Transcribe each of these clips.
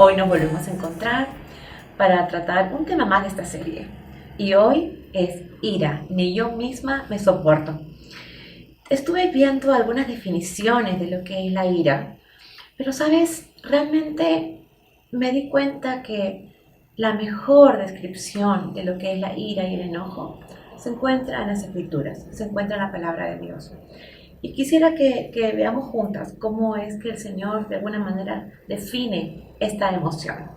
Hoy nos volvemos a encontrar para tratar un tema más de esta serie. Y hoy es ira, ni yo misma me soporto. Estuve viendo algunas definiciones de lo que es la ira, pero sabes, realmente me di cuenta que la mejor descripción de lo que es la ira y el enojo se encuentra en las Escrituras, se encuentra en la palabra de Dios. Y quisiera que veamos juntas cómo es que el Señor de alguna manera define esta emoción.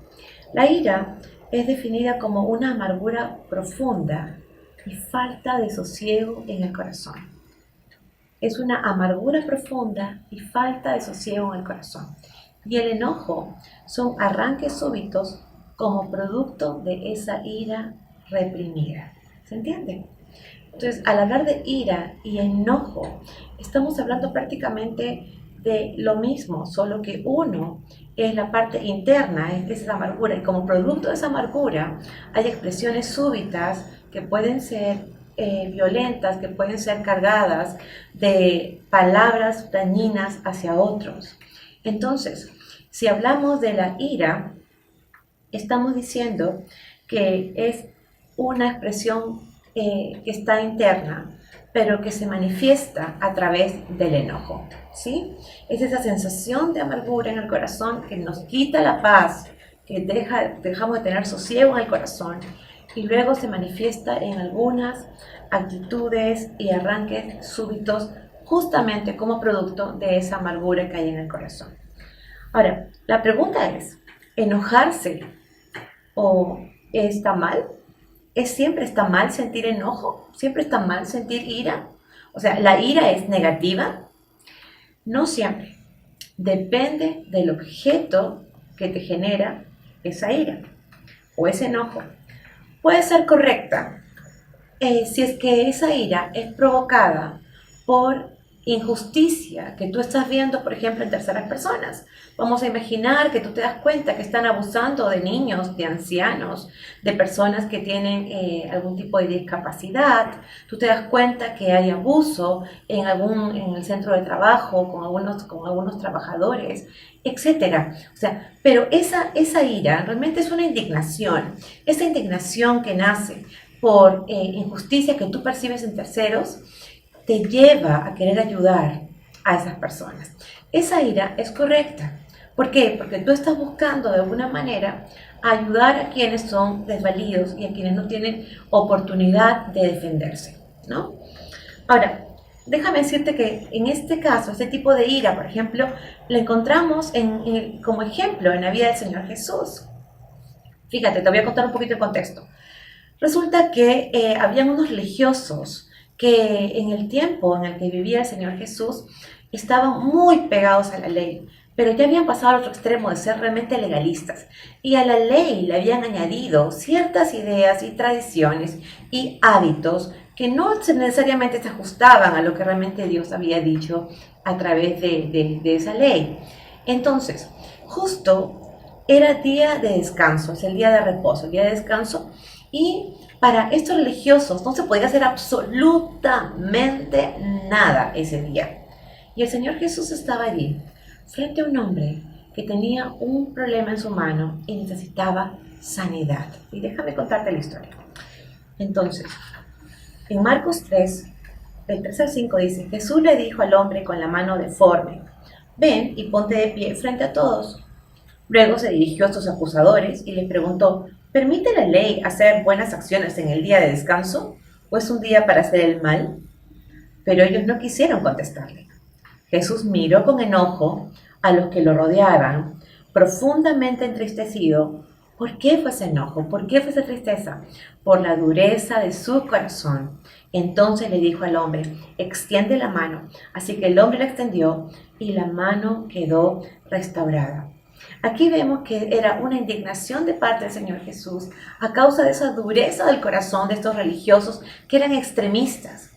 La ira es definida como una amargura profunda y falta de sosiego en el corazón. Es una amargura profunda y falta de sosiego en el corazón. Y el enojo son arranques súbitos como producto de esa ira reprimida. ¿Se entiende? Entonces, al hablar de ira y enojo, estamos hablando prácticamente de lo mismo, solo que uno es la parte interna, es esa amargura, y como producto de esa amargura hay expresiones súbitas que pueden ser violentas, que pueden ser cargadas de palabras dañinas hacia otros. Entonces, si hablamos de la ira, estamos diciendo que es una expresión que está interna, pero que se manifiesta a través del enojo, ¿sí? Es esa sensación de amargura en el corazón que nos quita la paz, que dejamos de tener sosiego en el corazón, y luego se manifiesta en algunas actitudes y arranques súbitos, justamente como producto de esa amargura que hay en el corazón. Ahora, la pregunta es, ¿enojarse o está mal? ¿Siempre está mal sentir enojo? ¿Siempre está mal sentir ira? O sea, ¿la ira es negativa? No siempre. Depende del objeto que te genera esa ira o ese enojo. Puede ser correcta si es que esa ira es provocada por injusticia que tú estás viendo, por ejemplo, en terceras personas. Vamos a imaginar que tú te das cuenta que están abusando de niños, de ancianos, de personas que tienen algún tipo de discapacidad. Tú te das cuenta que hay abuso en el centro de trabajo con algunos trabajadores, etcétera. O sea, pero esa ira realmente es una indignación. Esa indignación que nace por injusticia que tú percibes en terceros te lleva a querer ayudar a esas personas. Esa ira es correcta. ¿Por qué? Porque tú estás buscando de alguna manera ayudar a quienes son desvalidos y a quienes no tienen oportunidad de defenderse, ¿no? Ahora, déjame decirte que en este caso, este tipo de ira, por ejemplo, la encontramos como ejemplo en la vida del Señor Jesús. Fíjate, te voy a contar un poquito el contexto. Resulta que habían unos religiosos que en el tiempo en el que vivía el Señor Jesús estaban muy pegados a la ley, pero ya habían pasado al otro extremo de ser realmente legalistas, y a la ley le habían añadido ciertas ideas y tradiciones y hábitos que no necesariamente se ajustaban a lo que realmente Dios había dicho a través de esa ley. Entonces, justo era día de descanso, es el día de reposo, el día de descanso, y para estos religiosos no se podía hacer absolutamente nada ese día. Y el Señor Jesús estaba allí, frente a un hombre que tenía un problema en su mano y necesitaba sanidad. Y déjame contarte la historia. Entonces, en Marcos 3, del 3 al 5 dice, Jesús le dijo al hombre con la mano deforme, ven y ponte de pie frente a todos. Luego se dirigió a sus acusadores y les preguntó, ¿permite la ley hacer buenas acciones en el día de descanso o es un día para hacer el mal? Pero ellos no quisieron contestarle. Jesús miró con enojo a los que lo rodeaban, profundamente entristecido. ¿Por qué fue ese enojo? ¿Por qué fue esa tristeza? Por la dureza de su corazón. Entonces le dijo al hombre, extiende la mano. Así que el hombre la extendió y la mano quedó restaurada. Aquí vemos que era una indignación de parte del Señor Jesús a causa de esa dureza del corazón de estos religiosos que eran extremistas.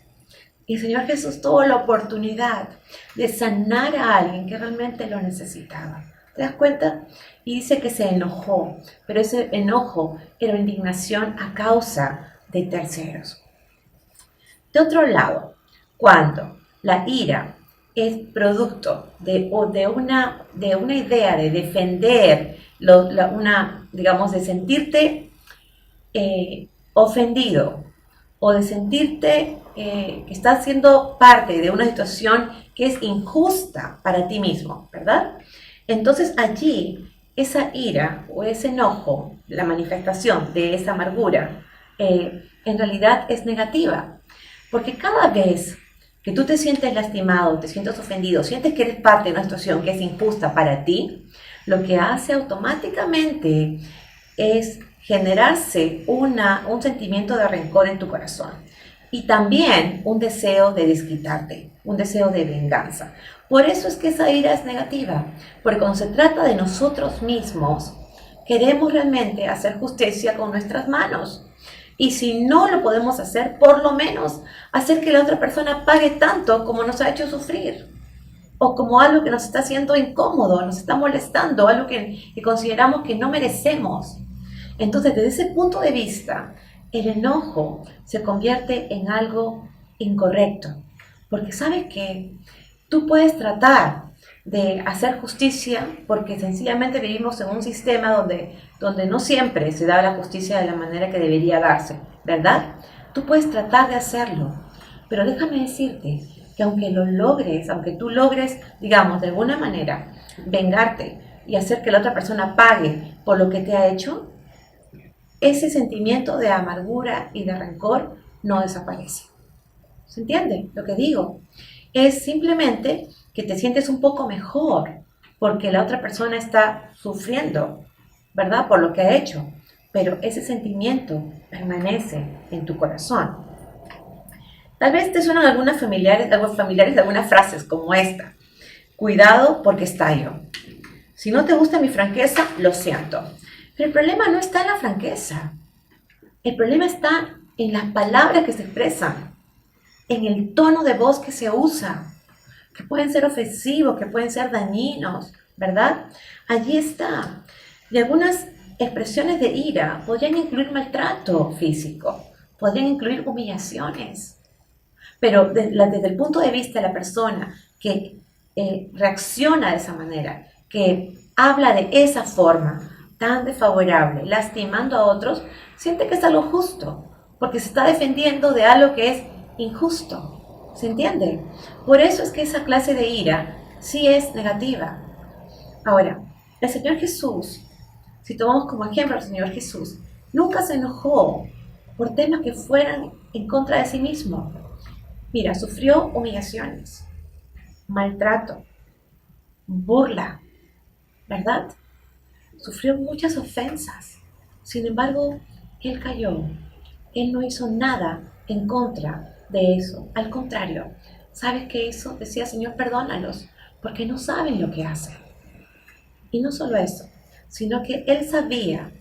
Y el Señor Jesús tuvo la oportunidad de sanar a alguien que realmente lo necesitaba. ¿Te das cuenta? Y dice que se enojó, pero ese enojo era indignación a causa de terceros. De otro lado, cuando la ira es producto de una idea de defender, digamos, de sentirte ofendido o de sentirte que estás siendo parte de una situación que es injusta para ti mismo, ¿verdad? Entonces allí esa ira o ese enojo, la manifestación de esa amargura, en realidad es negativa, porque cada vez que tú te sientes lastimado, te sientes ofendido, sientes que eres parte de una situación que es injusta para ti, lo que hace automáticamente es generarse un sentimiento de rencor en tu corazón y también un deseo de desquitarte, un deseo de venganza. Por eso es que esa ira es negativa, porque cuando se trata de nosotros mismos, queremos realmente hacer justicia con nuestras manos. Y si no lo podemos hacer, por lo menos hacer que la otra persona pague tanto como nos ha hecho sufrir. O como algo que nos está haciendo incómodo, nos está molestando, algo que consideramos que no merecemos. Entonces, desde ese punto de vista, el enojo se convierte en algo incorrecto. Porque sabes que tú puedes tratar de hacer justicia porque sencillamente vivimos en un sistema donde no siempre se da la justicia de la manera que debería darse, ¿verdad? Tú puedes tratar de hacerlo, pero déjame decirte que aunque tú logres, digamos, de alguna manera, vengarte y hacer que la otra persona pague por lo que te ha hecho, ese sentimiento de amargura y de rencor no desaparece. ¿Se entiende lo que digo? Es simplemente que te sientes un poco mejor porque la otra persona está sufriendo, ¿verdad? Por lo que ha hecho. Pero ese sentimiento permanece en tu corazón. Tal vez te suenan algunos familiares de algunas frases como esta. Cuidado porque estallo. Si no te gusta mi franqueza, lo siento. Pero el problema no está en la franqueza. El problema está en las palabras que se expresan, en el tono de voz que se usa, que pueden ser ofensivos, que pueden ser dañinos, ¿verdad? Allí está. Y algunas expresiones de ira podrían incluir maltrato físico, podrían incluir humillaciones. Pero desde el punto de vista de la persona que reacciona de esa manera, que habla de esa forma tan desfavorable, lastimando a otros, siente que es algo justo, porque se está defendiendo de algo que es injusto. ¿Se entiende? Por eso es que esa clase de ira sí es negativa. Ahora, el Señor Jesús, si tomamos como ejemplo al Señor Jesús, nunca se enojó por temas que fueran en contra de sí mismo. Mira, sufrió humillaciones, maltrato, burla, ¿verdad? Sufrió muchas ofensas. Sin embargo, él cayó. Él no hizo nada en contra de eso. Al contrario, ¿sabes qué hizo? Decía, Señor, perdónalos, porque no saben lo que hacen. Y no solo eso, sino que él sabía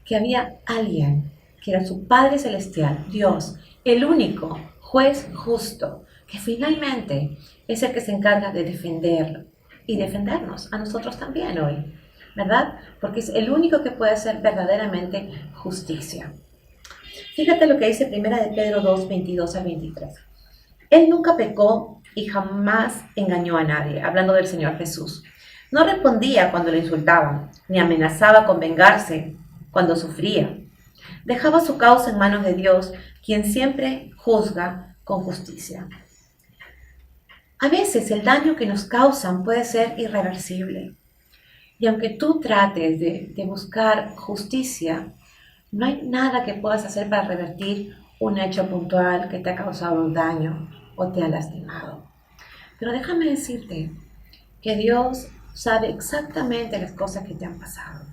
que había alguien que era su Padre Celestial, Dios, el único juez justo, que finalmente es el que se encarga de defenderlo y defendernos a nosotros también hoy, ¿verdad? Porque es el único que puede hacer verdaderamente justicia. Fíjate lo que dice 1 de Pedro 2, 22 al 23. Él nunca pecó y jamás engañó a nadie, hablando del Señor Jesús. No respondía cuando le insultaban, ni amenazaba con vengarse cuando sufría. Dejaba su causa en manos de Dios, quien siempre juzga con justicia. A veces el daño que nos causan puede ser irreversible. Y aunque tú trates de buscar justicia, no hay nada que puedas hacer para revertir un hecho puntual que te ha causado un daño o te ha lastimado. Pero déjame decirte que Dios sabe exactamente las cosas que te han pasado.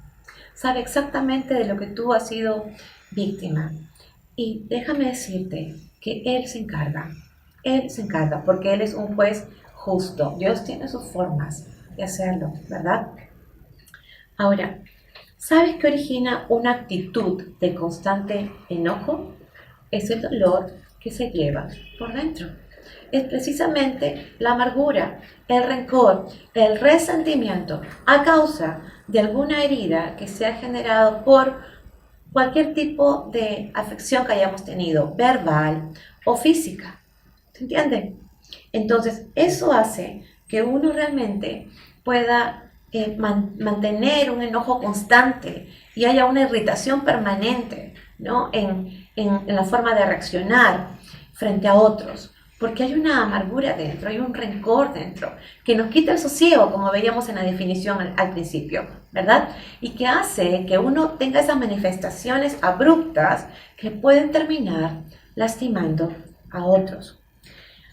Sabe exactamente de lo que tú has sido víctima. Y déjame decirte que Él se encarga. Él se encarga porque Él es un juez justo. Dios tiene sus formas de hacerlo, ¿verdad? Ahora, ¿sabes qué origina una actitud de constante enojo? Es el dolor que se lleva por dentro. Es precisamente la amargura, el rencor, el resentimiento a causa de alguna herida que se ha generado por cualquier tipo de afección que hayamos tenido, verbal o física. ¿Se entiende? Entonces, eso hace que uno realmente pueda mantener un enojo constante y haya una irritación permanente, ¿no? En la forma de reaccionar frente a otros, porque hay una amargura dentro, hay un rencor dentro, que nos quita el sosiego, como veíamos en la definición al principio, ¿verdad? Y que hace que uno tenga esas manifestaciones abruptas que pueden terminar lastimando a otros.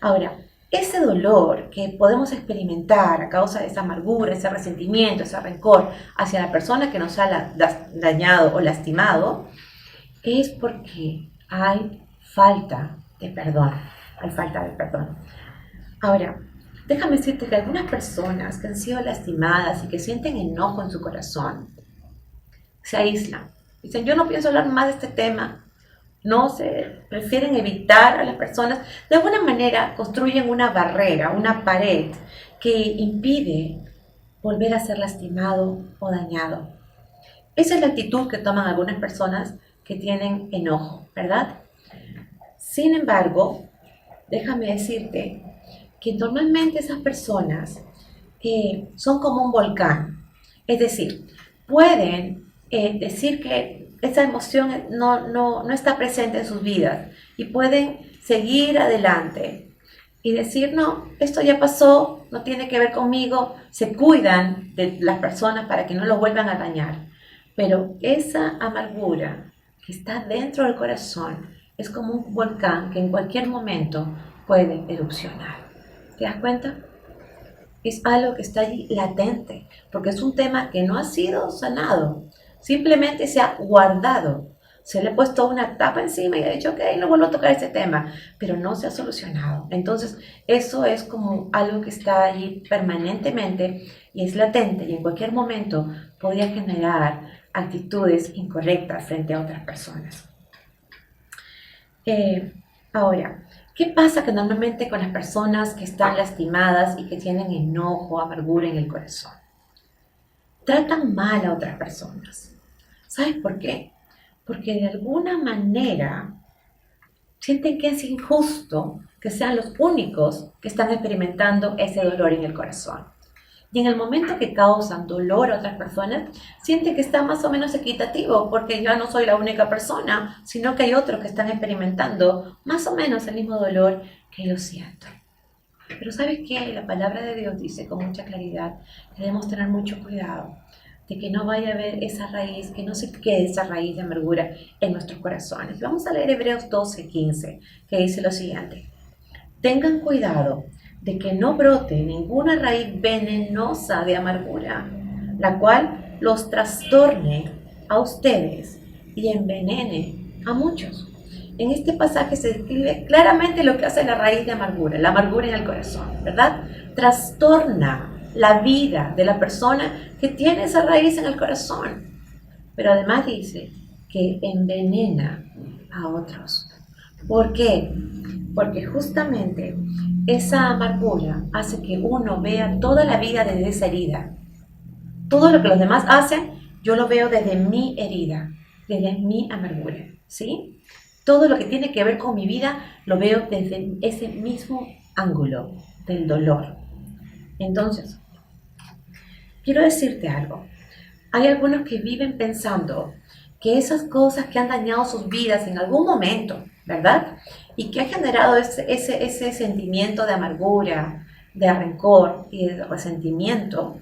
Ahora, ese dolor que podemos experimentar a causa de esa amargura, ese resentimiento, ese rencor hacia la persona que nos ha dañado o lastimado, es porque hay falta de perdón. Hay falta de perdón. Ahora, déjame decirte que algunas personas que han sido lastimadas y que sienten enojo en su corazón, se aíslan. Dicen, yo no pienso hablar más de este tema. No se prefieren evitar a las personas. De alguna manera construyen una barrera, una pared que impide volver a ser lastimado o dañado. Esa es la actitud que toman algunas personas que tienen enojo, ¿verdad? Sin embargo, déjame decirte que normalmente esas personas son como un volcán. Es decir, pueden decir que esa emoción no está presente en sus vidas y pueden seguir adelante y decir, no, esto ya pasó, no tiene que ver conmigo, se cuidan de las personas para que no los vuelvan a dañar. Pero esa amargura que está dentro del corazón es como un volcán que en cualquier momento puede erupcionar. ¿Te das cuenta? Es algo que está allí latente, porque es un tema que no ha sido sanado, simplemente se ha guardado. Se le ha puesto una tapa encima y ha dicho, ok, no vuelvo a tocar ese tema, pero no se ha solucionado. Entonces, eso es como algo que está allí permanentemente y es latente y en cualquier momento podría generar actitudes incorrectas frente a otras personas. Ahora, ¿qué pasa que normalmente con las personas que están lastimadas y que tienen enojo, amargura en el corazón? Tratan mal a otras personas. ¿Sabes por qué? Porque de alguna manera sienten que es injusto que sean los únicos que están experimentando ese dolor en el corazón. Y en el momento que causan dolor a otras personas, sienten que está más o menos equitativo, porque yo no soy la única persona, sino que hay otros que están experimentando más o menos el mismo dolor que yo siento. Pero ¿sabes qué? La palabra de Dios dice con mucha claridad que debemos tener mucho cuidado de que no vaya a haber esa raíz, que no se quede esa raíz de amargura en nuestros corazones. Vamos a leer Hebreos 12:15, que dice lo siguiente. Tengan cuidado de que no brote ninguna raíz venenosa de amargura, la cual los trastorne a ustedes y envenene a muchos. En este pasaje se describe claramente lo que hace la raíz de amargura, la amargura en el corazón, ¿verdad? Trastorna la vida de la persona que tiene esa raíz en el corazón. Pero además dice que envenena a otros. ¿Por qué? Porque justamente esa amargura hace que uno vea toda la vida desde esa herida. Todo lo que los demás hacen, yo lo veo desde mi herida, desde mi amargura, ¿sí? Todo lo que tiene que ver con mi vida, lo veo desde ese mismo ángulo del dolor. Entonces, quiero decirte algo. Hay algunos que viven pensando que esas cosas que han dañado sus vidas en algún momento, ¿verdad? Y que ha generado ese sentimiento de amargura, de rencor y de resentimiento,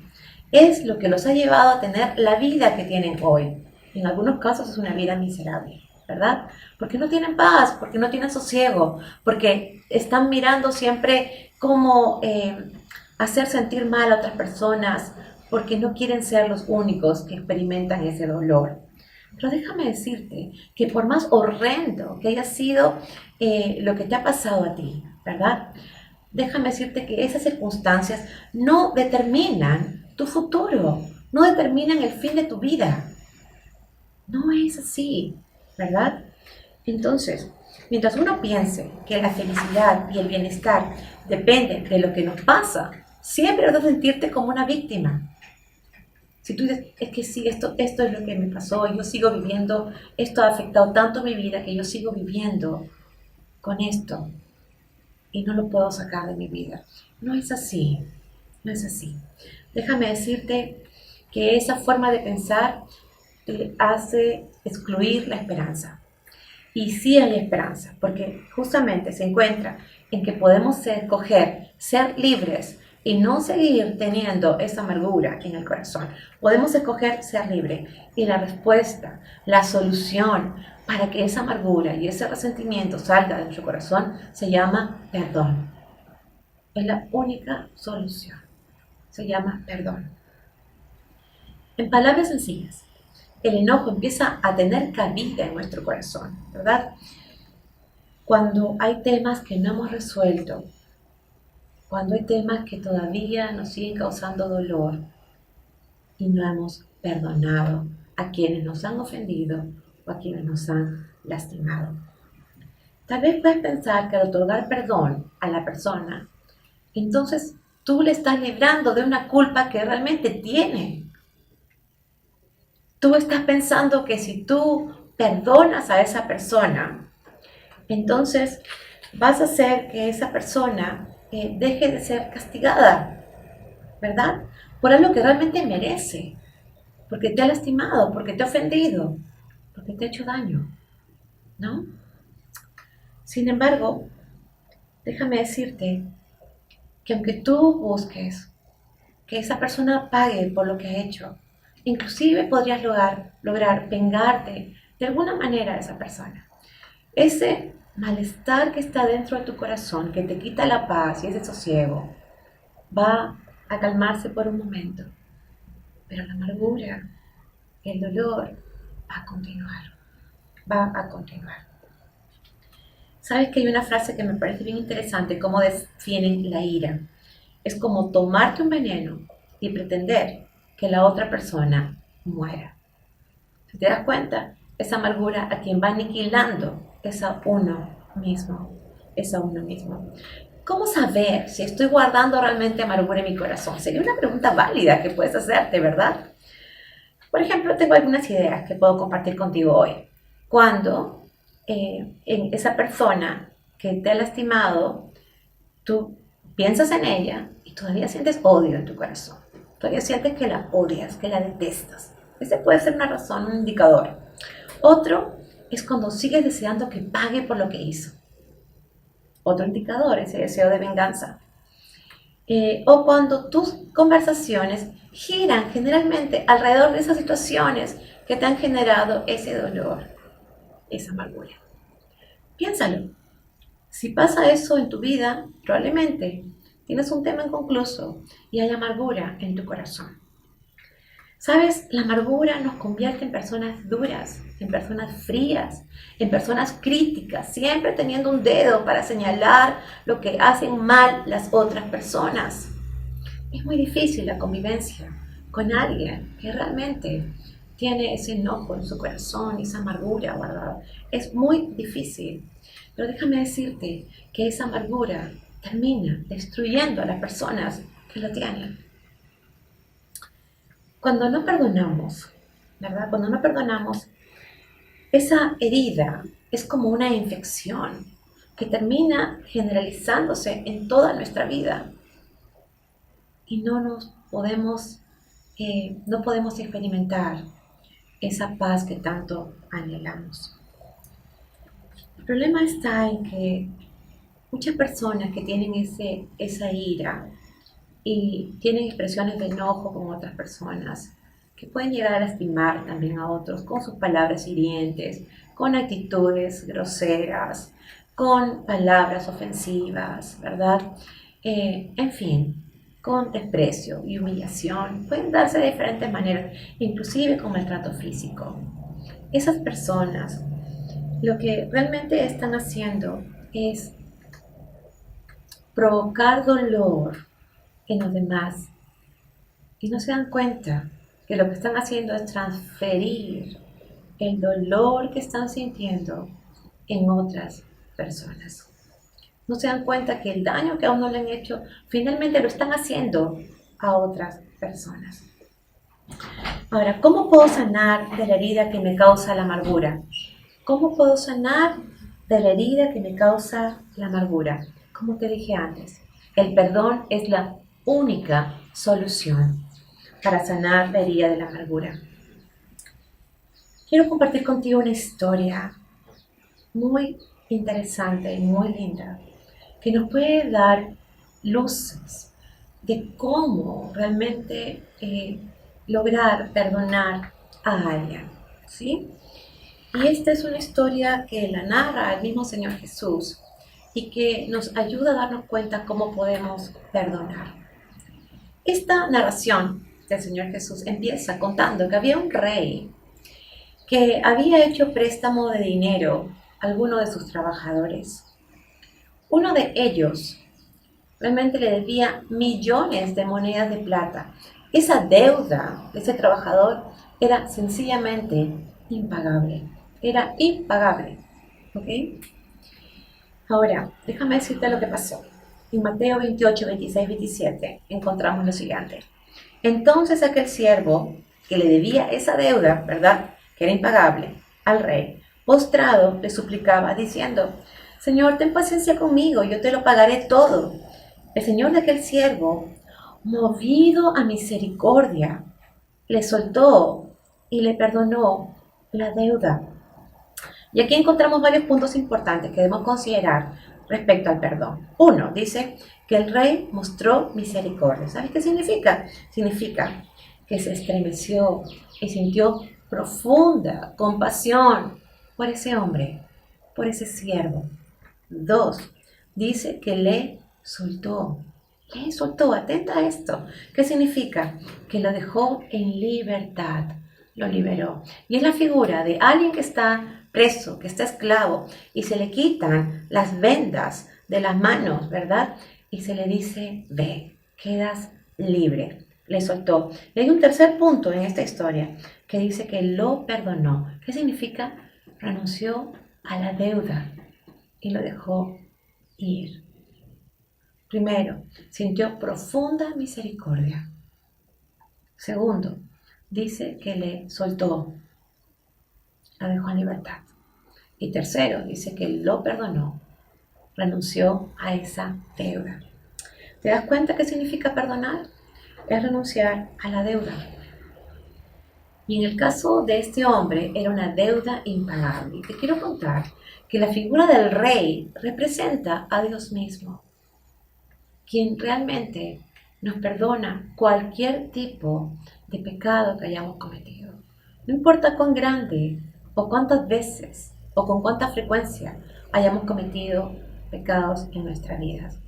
es lo que los ha llevado a tener la vida que tienen hoy. En algunos casos es una vida miserable, ¿verdad? Porque no tienen paz, porque no tienen sosiego, porque están mirando siempre cómo hacer sentir mal a otras personas, porque no quieren ser los únicos que experimentan ese dolor. Pero déjame decirte que por más horrendo que haya sido lo que te ha pasado a ti, ¿verdad? Déjame decirte que esas circunstancias no determinan tu futuro, no determinan el fin de tu vida. No es así, ¿verdad? Entonces, mientras uno piense que la felicidad y el bienestar dependen de lo que nos pasa, siempre vas a sentirte como una víctima. Si tú dices, es que sí, esto es lo que me pasó, yo sigo viviendo, esto ha afectado tanto mi vida que yo sigo viviendo con esto. y no lo puedo sacar de mi vida. No es así, no es así. Déjame decirte que esa forma de pensar te hace excluir la esperanza. Y sí hay esperanza, porque justamente se encuentra en que podemos escoger ser libres y no seguir teniendo esa amargura en el corazón. Podemos escoger ser libre y la respuesta, la solución para que esa amargura y ese resentimiento salga de nuestro corazón se llama perdón. Es la única solución. Se llama perdón. En palabras sencillas, el enojo empieza a tener cabida en nuestro corazón, ¿verdad? Cuando hay temas que no hemos resuelto, cuando hay temas que todavía nos siguen causando dolor y no hemos perdonado a quienes nos han ofendido o a quienes nos han lastimado. Tal vez puedes pensar que al otorgar perdón a la persona, entonces tú le estás librando de una culpa que realmente tiene. Tú estás pensando que si tú perdonas a esa persona, entonces vas a hacer que esa persona deje de ser castigada, ¿verdad? Por algo que realmente merece, porque te ha lastimado, porque te ha ofendido, porque te ha hecho daño, ¿no? Sin embargo, déjame decirte que aunque tú busques que esa persona pague por lo que ha hecho, inclusive podrías lograr vengarte de alguna manera a esa persona. Ese malestar que está dentro de tu corazón, que te quita la paz y ese sosiego, va a calmarse por un momento, pero la amargura, el dolor, va a continuar. ¿Sabes que hay una frase que me parece bien interesante, cómo definen la ira? Es como tomarte un veneno y pretender que la otra persona muera. Si te das cuenta, esa amargura a quien va aniquilando es a uno mismo, es a uno mismo. ¿Cómo saber si estoy guardando realmente amargura en mi corazón? Sería una pregunta válida que puedes hacerte, ¿verdad? Por ejemplo, tengo algunas ideas que puedo compartir contigo hoy. Cuando en esa persona que te ha lastimado, tú piensas en ella y todavía sientes odio en tu corazón. Todavía sientes que la odias, que la detestas. Ese puede ser una razón, un indicador. Otro es cuando sigues deseando que pague por lo que hizo. Otro indicador, ese deseo de venganza. O cuando tus conversaciones giran generalmente alrededor de esas situaciones que te han generado ese dolor, esa amargura. Piénsalo. Si pasa eso en tu vida, probablemente tienes un tema inconcluso y hay amargura en tu corazón. ¿Sabes? La amargura nos convierte en personas duras, en personas frías, en personas críticas, siempre teniendo un dedo para señalar lo que hacen mal las otras personas. Es muy difícil la convivencia con alguien que realmente tiene ese enojo en su corazón, esa amargura guardada. Es muy difícil. Pero déjame decirte que esa amargura termina destruyendo a las personas que la tienen. Cuando no perdonamos, ¿verdad? Cuando no perdonamos, esa herida es como una infección que termina generalizándose en toda nuestra vida y no podemos experimentar esa paz que tanto anhelamos. El problema está en que muchas personas que tienen esa ira y tienen expresiones de enojo con otras personas, que pueden llegar a lastimar también a otros con sus palabras hirientes, con actitudes groseras, con palabras ofensivas, ¿verdad? En fin, con desprecio y humillación. Pueden darse de diferentes maneras, inclusive con maltrato físico. Esas personas lo que realmente están haciendo es provocar dolor en los demás y no se dan cuenta que lo que están haciendo es transferir el dolor que están sintiendo en otras personas. No se dan cuenta que el daño que a uno le han hecho finalmente lo están haciendo a otras personas. Ahora, ¿cómo puedo sanar de la herida que me causa la amargura? ¿Cómo puedo sanar de la herida que me causa la amargura? como te dije antes, el perdón es la única solución para sanar la herida de la amargura. Quiero compartir contigo una historia muy interesante y muy linda que nos puede dar luces de cómo realmente lograr perdonar a alguien, ¿sí? Y esta es una historia que la narra el mismo Señor Jesús y que nos ayuda a darnos cuenta cómo podemos perdonar. Esta narración del Señor Jesús empieza contando que había un rey que había hecho préstamo de dinero a alguno de sus trabajadores. Uno de ellos realmente le debía millones de monedas de plata. Esa deuda de ese trabajador era sencillamente impagable. Era impagable. ¿Ok? Ahora, déjame decirte lo que pasó. En Mateo 28, 26, 27 encontramos lo siguiente. Entonces aquel siervo que le debía esa deuda, ¿verdad?, que era impagable, al rey, postrado, le suplicaba diciendo, Señor, ten paciencia conmigo, yo te lo pagaré todo. El señor de aquel siervo, movido a misericordia, le soltó y le perdonó la deuda. Y aquí encontramos varios puntos importantes que debemos considerar respecto al perdón. Uno, dice que el rey mostró misericordia. ¿Sabes qué significa? Significa que se estremeció y sintió profunda compasión por ese hombre, por ese siervo. Dos, dice que le soltó. Le soltó, atenta a esto. ¿Qué significa? Que lo dejó en libertad, lo liberó. Y es la figura de alguien que está preso, que está esclavo, y se le quitan las vendas de las manos, ¿verdad? Y se le dice, ve, quedas libre. Le soltó. Y hay un tercer punto en esta historia que dice que lo perdonó. ¿Qué significa? Renunció a la deuda y lo dejó ir. Primero, sintió profunda misericordia. Segundo, dice que le soltó, la dejó en libertad. Y tercero, dice que lo perdonó, renunció a esa deuda. ¿Te das cuenta qué significa perdonar? Es renunciar a la deuda. Y en el caso de este hombre era una deuda impagable. Y te quiero contar que la figura del rey representa a Dios mismo, quien realmente nos perdona cualquier tipo de pecado que hayamos cometido. No importa cuán grande o cuántas veces o con cuánta frecuencia hayamos cometido pecados en nuestras vidas.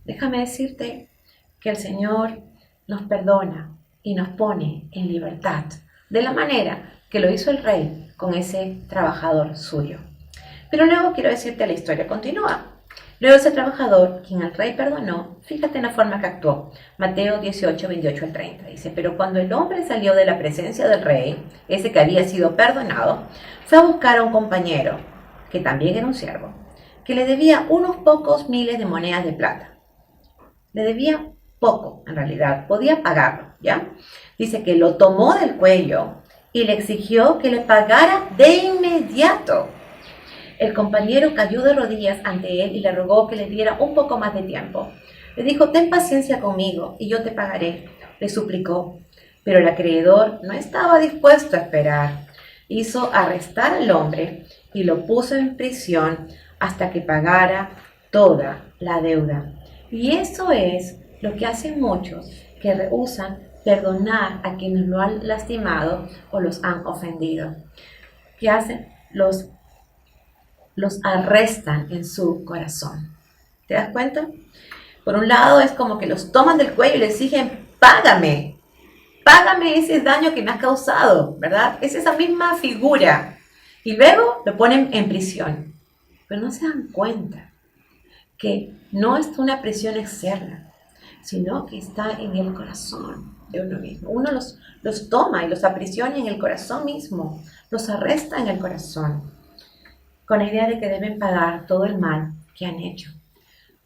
Déjame decirte que el Señor nos perdona y nos pone en libertad, de la manera que lo hizo el rey con ese trabajador suyo. Pero luego quiero decirte, la historia continúa. Luego ese trabajador, quien el rey perdonó, fíjate en la forma que actuó. Mateo 18, 28 al 30. Dice, pero cuando el hombre salió de la presencia del rey, ese que había sido perdonado, fue a buscar a un compañero, que también era un siervo, que le debía unos pocos miles de monedas de plata. Le debía poco, en realidad, podía pagarlo, ¿ya? Dice que lo tomó del cuello y le exigió que le pagara de inmediato. El compañero cayó de rodillas ante él y le rogó que le diera un poco más de tiempo. Le dijo, ten paciencia conmigo y yo te pagaré, le suplicó. Pero el acreedor no estaba dispuesto a esperar. Hizo arrestar al hombre y lo puso en prisión hasta que pagara toda la deuda. Y eso es lo que hacen muchos que rehúsan perdonar a quienes lo han lastimado o los han ofendido. ¿Qué hacen? Los arrestan en su corazón. ¿Te das cuenta? Por un lado es como que los toman del cuello y les exigen, págame ese daño que me has causado, ¿verdad? Es esa misma figura. Y luego lo ponen en prisión. Pero no se dan cuenta que no es una prisión externa, sino que está en el corazón de uno mismo. Uno los toma y los aprisiona en el corazón mismo, los arresta en el corazón, con la idea de que deben pagar todo el mal que han hecho.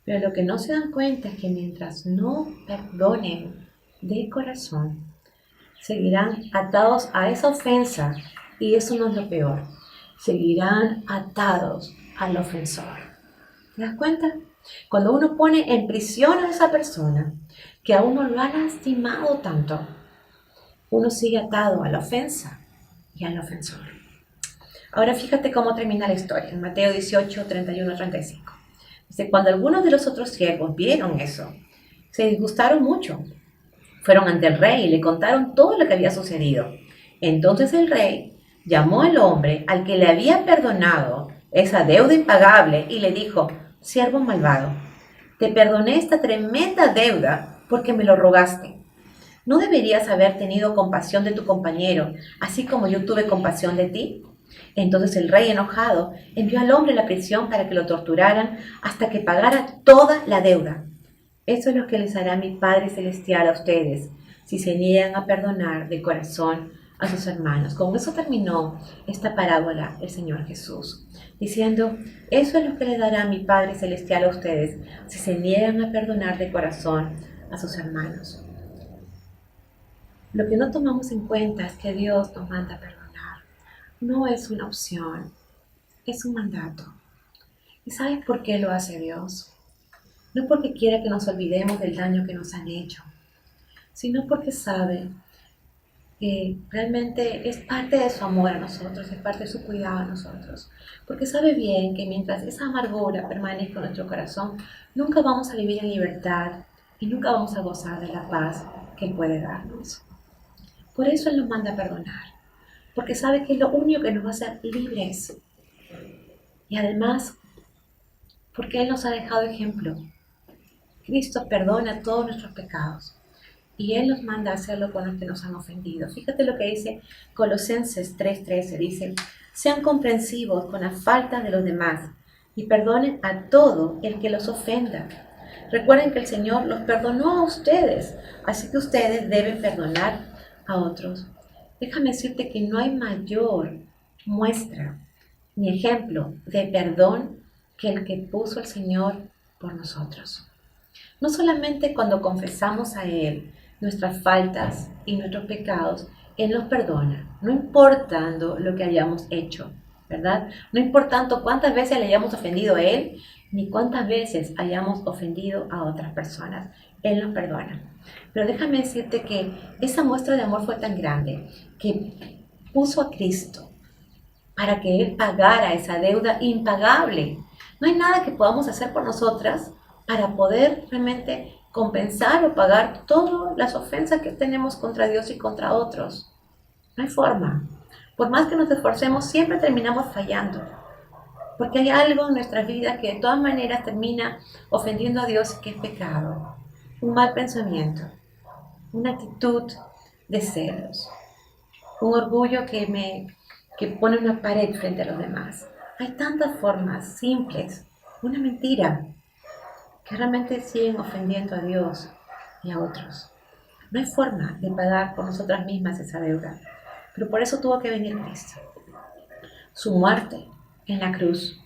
Pero lo que no se dan cuenta es que mientras no perdonen de corazón, seguirán atados a esa ofensa, y eso no es lo peor. Seguirán atados al ofensor. ¿Te das cuenta? Cuando uno pone en prisión a esa persona que a uno lo ha lastimado tanto, uno sigue atado a la ofensa y al ofensor. Ahora fíjate cómo termina la historia en Mateo 18, 31, 35. Dice, cuando algunos de los otros siervos vieron eso, se disgustaron mucho. Fueron ante el rey y le contaron todo lo que había sucedido. Entonces el rey llamó al hombre al que le había perdonado esa deuda impagable y le dijo, siervo malvado, te perdoné esta tremenda deuda porque me lo rogaste. ¿No deberías haber tenido compasión de tu compañero, así como yo tuve compasión de ti? Entonces el rey, enojado, envió al hombre a la prisión para que lo torturaran hasta que pagara toda la deuda. Eso es lo que les hará mi Padre Celestial a ustedes, si se niegan a perdonar de corazón a sus hermanos. Con eso terminó esta parábola el Señor Jesús, diciendo, eso es lo que le dará mi Padre Celestial a ustedes, si se niegan a perdonar de corazón a sus hermanos. Lo que no tomamos en cuenta es que Dios nos manda a perdonar. No es una opción, es un mandato. ¿Y sabes por qué lo hace Dios? No porque quiera que nos olvidemos del daño que nos han hecho, sino porque sabe que realmente es parte de su amor a nosotros, es parte de su cuidado a nosotros. Porque sabe bien que mientras esa amargura permanezca en nuestro corazón, nunca vamos a vivir en libertad y nunca vamos a gozar de la paz que Él puede darnos. Por eso Él nos manda a perdonar, porque sabe que es lo único que nos va a hacer libres. Y además, porque Él nos ha dejado ejemplo. Cristo perdona todos nuestros pecados y Él nos manda a hacerlo con los que nos han ofendido. Fíjate lo que dice Colosenses 3:13, dice, sean comprensivos con la falta de los demás y perdonen a todo el que los ofenda. Recuerden que el Señor los perdonó a ustedes, así que ustedes deben perdonar a otros. Déjame decirte que no hay mayor muestra ni ejemplo de perdón que el que puso el Señor por nosotros. No solamente cuando confesamos a Él nuestras faltas y nuestros pecados, Él nos perdona, no importando lo que hayamos hecho, ¿verdad? No importando cuántas veces le hayamos ofendido a Él, ni cuántas veces hayamos ofendido a otras personas. Él nos perdona. Pero déjame decirte que esa muestra de amor fue tan grande que puso a Cristo para que Él pagara esa deuda impagable. No hay nada que podamos hacer por nosotras para poder realmente compensar o pagar todas las ofensas que tenemos contra Dios y contra otros. No hay forma. Por más que nos esforcemos, siempre terminamos fallando. Porque hay algo en nuestras vidas que de todas maneras termina ofendiendo a Dios, que es pecado. Un mal pensamiento, una actitud de celos, un orgullo que pone una pared frente a los demás. Hay tantas formas simples, una mentira, que realmente siguen ofendiendo a Dios y a otros. No hay forma de pagar por nosotras mismas esa deuda, pero por eso tuvo que venir Cristo. Su muerte en la cruz,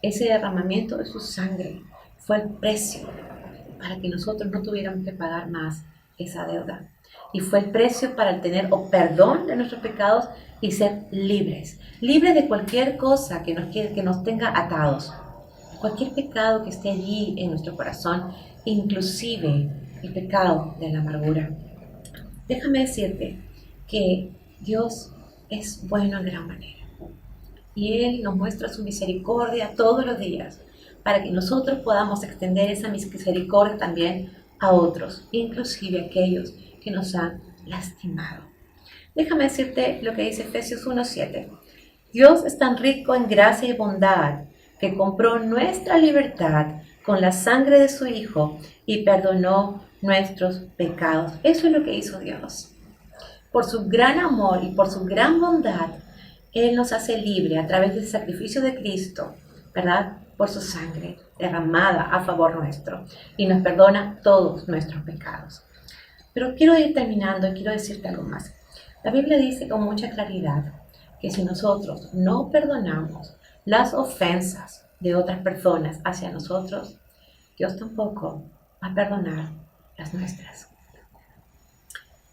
ese derramamiento de su sangre, fue el precio para que nosotros no tuviéramos que pagar más esa deuda. Y fue el precio para tener perdón de nuestros pecados y ser libres. Libres de cualquier cosa que nos tenga atados. Cualquier pecado que esté allí en nuestro corazón, inclusive el pecado de la amargura. Déjame decirte que Dios es bueno en gran manera. Y Él nos muestra su misericordia todos los días para que nosotros podamos extender esa misericordia también a otros, inclusive a aquellos que nos han lastimado. Déjame decirte lo que dice Efesios 1:7. Dios es tan rico en gracia y bondad que compró nuestra libertad con la sangre de su Hijo y perdonó nuestros pecados. Eso es lo que hizo Dios. Por su gran amor y por su gran bondad, Él nos hace libre a través del sacrificio de Cristo, ¿verdad? Por su sangre derramada a favor nuestro y nos perdona todos nuestros pecados. Pero quiero ir terminando y quiero decirte algo más. La Biblia dice con mucha claridad que si nosotros no perdonamos las ofensas de otras personas hacia nosotros, Dios tampoco va a perdonar las nuestras.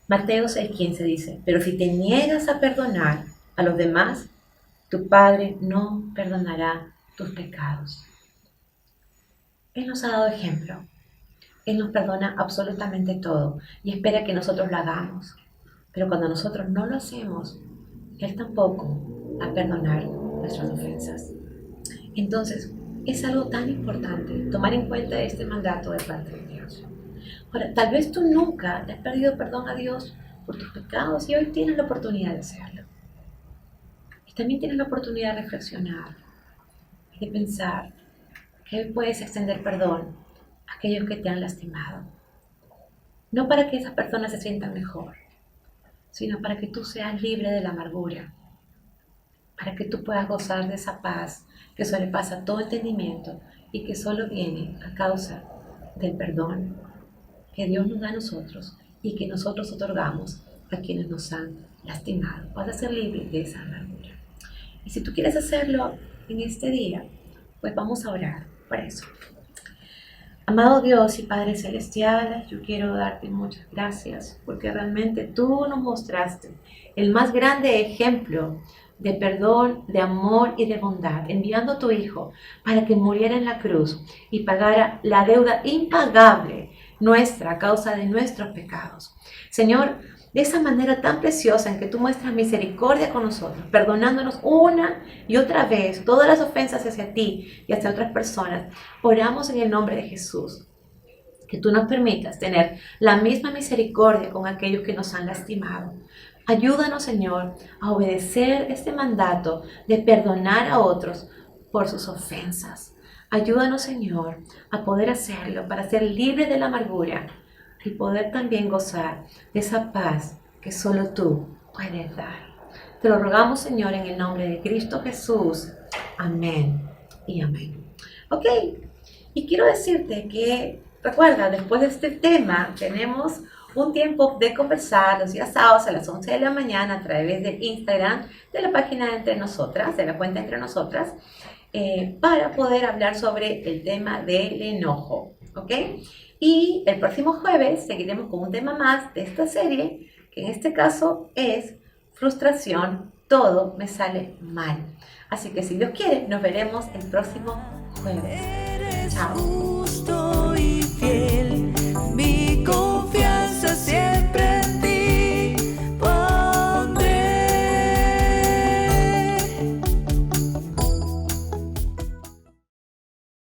Mateo 6:15 dice, pero si te niegas a perdonar a los demás, tu Padre no perdonará tus pecados. Él nos ha dado ejemplo. Él nos perdona absolutamente todo y espera que nosotros lo hagamos. Pero cuando nosotros no lo hacemos, Él tampoco va a perdonar nuestras ofensas. Entonces, es algo tan importante tomar en cuenta este mandato de parte de Dios. Ahora, tal vez tú nunca le has pedido perdón a Dios por tus pecados y hoy tienes la oportunidad de hacerlo. Y también tienes la oportunidad de reflexionar y de pensar que hoy puedes extender perdón a aquellos que te han lastimado. No para que esas personas se sientan mejor, sino para que tú seas libre de la amargura, para que tú puedas gozar de esa paz que sobrepasa todo entendimiento y que solo viene a causa del perdón que Dios nos da a nosotros y que nosotros otorgamos a quienes nos han lastimado. Vas a ser libre de esa amargura. Y si tú quieres hacerlo en este día, pues vamos a orar por eso. Amado Dios y Padre Celestial, yo quiero darte muchas gracias porque realmente tú nos mostraste el más grande ejemplo de perdón, de amor y de bondad, enviando a tu Hijo para que muriera en la cruz y pagara la deuda impagable nuestra a causa de nuestros pecados. Señor, de esa manera tan preciosa en que tú muestras misericordia con nosotros, perdonándonos una y otra vez todas las ofensas hacia ti y hacia otras personas, oramos en el nombre de Jesús. Que tú nos permitas tener la misma misericordia con aquellos que nos han lastimado. Ayúdanos, Señor, a obedecer este mandato de perdonar a otros por sus ofensas. Ayúdanos, Señor, a poder hacerlo para ser libres de la amargura y poder también gozar de esa paz que solo tú puedes dar. Te lo rogamos, Señor, en el nombre de Cristo Jesús. Amén y amén. Ok, y quiero decirte que, recuerda, después de este tema tenemos un tiempo de conversar los días sábados a las 11 de la mañana a través de Instagram, de la página de Entre Nosotras, de la cuenta Entre Nosotras, para poder hablar sobre el tema del enojo, ¿ok? Y el próximo jueves seguiremos con un tema más de esta serie, que en este caso es frustración, todo me sale mal. Así que si Dios quiere, nos veremos el próximo jueves. Chao.